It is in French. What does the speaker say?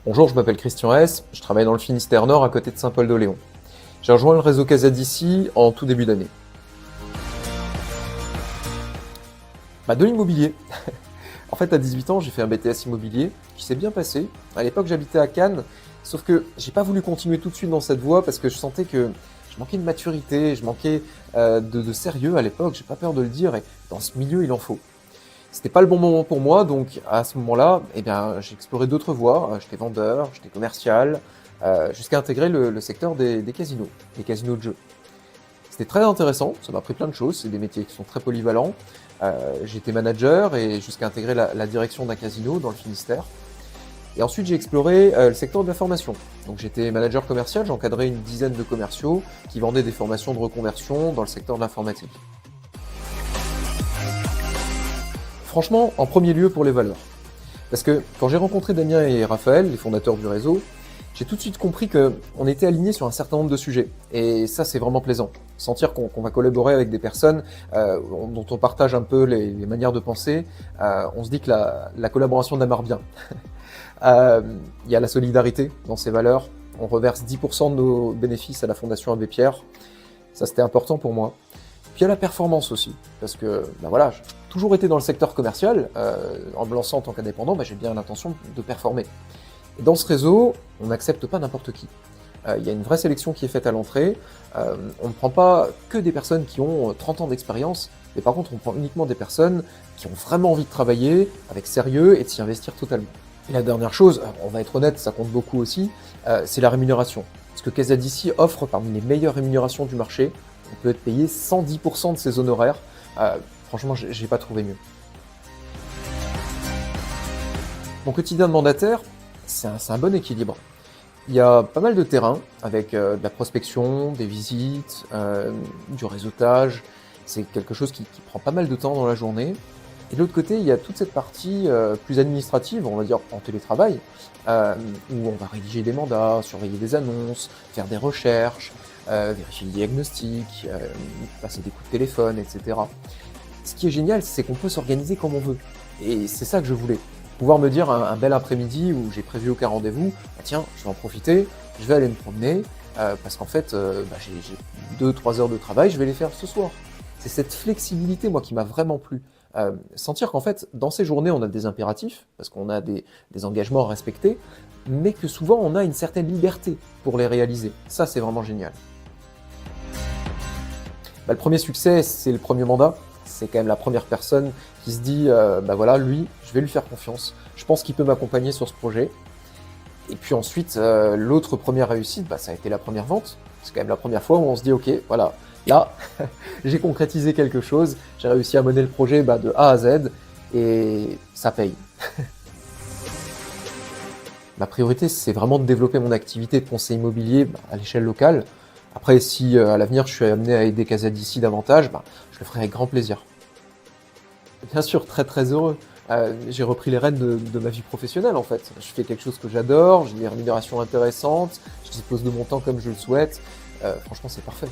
Bonjour, je m'appelle Christian S, je travaille dans le Finistère Nord à côté de Saint-Paul-d'Oléon. J'ai rejoint le réseau Casadici en tout début d'année. De l'immobilier. En fait, à 18 ans, j'ai fait un BTS immobilier qui s'est bien passé. À l'époque, j'habitais à Cannes, sauf que j'ai pas voulu continuer tout de suite dans cette voie parce que je sentais que je manquais de maturité, je manquais de sérieux à l'époque, j'ai pas peur de le dire, et dans ce milieu, il en faut. C'était pas le bon moment pour moi, donc à ce moment-là, j'ai exploré d'autres voies. J'étais vendeur, j'étais commercial, jusqu'à intégrer le secteur des casinos, des casinos de jeux. C'était très intéressant, ça m'a appris plein de choses, c'est des métiers qui sont très polyvalents. J'étais manager et jusqu'à intégrer la direction d'un casino dans le Finistère. Et ensuite, j'ai exploré le secteur de la formation. Donc j'étais manager commercial, j'encadrais une dizaine de commerciaux qui vendaient des formations de reconversion dans le secteur de l'informatique. Franchement, en premier lieu pour les valeurs. Parce que quand j'ai rencontré Damien et Raphaël, les fondateurs du réseau, j'ai tout de suite compris qu'on était alignés sur un certain nombre de sujets. Et ça, c'est vraiment plaisant. Sentir qu'on va collaborer avec des personnes dont on partage un peu les manières de penser, on se dit que la collaboration démarre bien. Il y a la solidarité dans ces valeurs. On reverse 10% de nos bénéfices à la Fondation Abbé Pierre. Ça, c'était important pour moi. Puis il y a la performance aussi, parce que j'ai toujours été dans le secteur commercial, en me lançant en tant qu'indépendant, j'ai bien l'intention de performer. Et dans ce réseau, on n'accepte pas n'importe qui. Il y a une vraie sélection qui est faite à l'entrée, on ne prend pas que des personnes qui ont 30 ans d'expérience, mais par contre on prend uniquement des personnes qui ont vraiment envie de travailler avec sérieux et de s'y investir totalement. Et la dernière chose, on va être honnête, ça compte beaucoup aussi, c'est la rémunération. Parce que Casadici offre parmi les meilleures rémunérations du marché. On peut être payé 110% de ses honoraires. Franchement, j'ai pas trouvé mieux. Mon quotidien de mandataire, c'est un bon équilibre. Il y a pas mal de terrain, avec de la prospection, des visites, du réseautage. C'est quelque chose qui prend pas mal de temps dans la journée. Et de l'autre côté, il y a toute cette partie plus administrative, on va dire en télétravail, où on va rédiger des mandats, surveiller des annonces, faire des recherches, vérifier le diagnostic, passer des coups de téléphone, etc. Ce qui est génial, c'est qu'on peut s'organiser comme on veut. Et c'est ça que je voulais. Pouvoir me dire un bel après-midi où j'ai prévu aucun rendez-vous, tiens, je vais en profiter, je vais aller me promener, parce qu'en fait, j'ai 2-3 heures de travail, je vais les faire ce soir. C'est cette flexibilité, moi, qui m'a vraiment plu. Sentir qu'en fait, dans ces journées, on a des impératifs, parce qu'on a des engagements à respecter, mais que souvent, on a une certaine liberté pour les réaliser. Ça, c'est vraiment génial. Le premier succès, c'est le premier mandat. C'est quand même la première personne qui se dit, lui, je vais lui faire confiance. Je pense qu'il peut m'accompagner sur ce projet. Et puis ensuite, l'autre première réussite, ça a été la première vente. C'est quand même la première fois où on se dit, ok, voilà, là, j'ai concrétisé quelque chose. J'ai réussi à mener le projet de A à Z et ça paye. Ma priorité, c'est vraiment de développer mon activité de conseiller immobilier à l'échelle locale. Après, si à l'avenir je suis amené à aider Casadici davantage, je le ferai avec grand plaisir. Bien sûr, très très heureux. J'ai repris les rênes de ma vie professionnelle en fait. Je fais quelque chose que j'adore, j'ai des rémunérations intéressantes, je dispose de mon temps comme je le souhaite. Franchement, c'est parfait.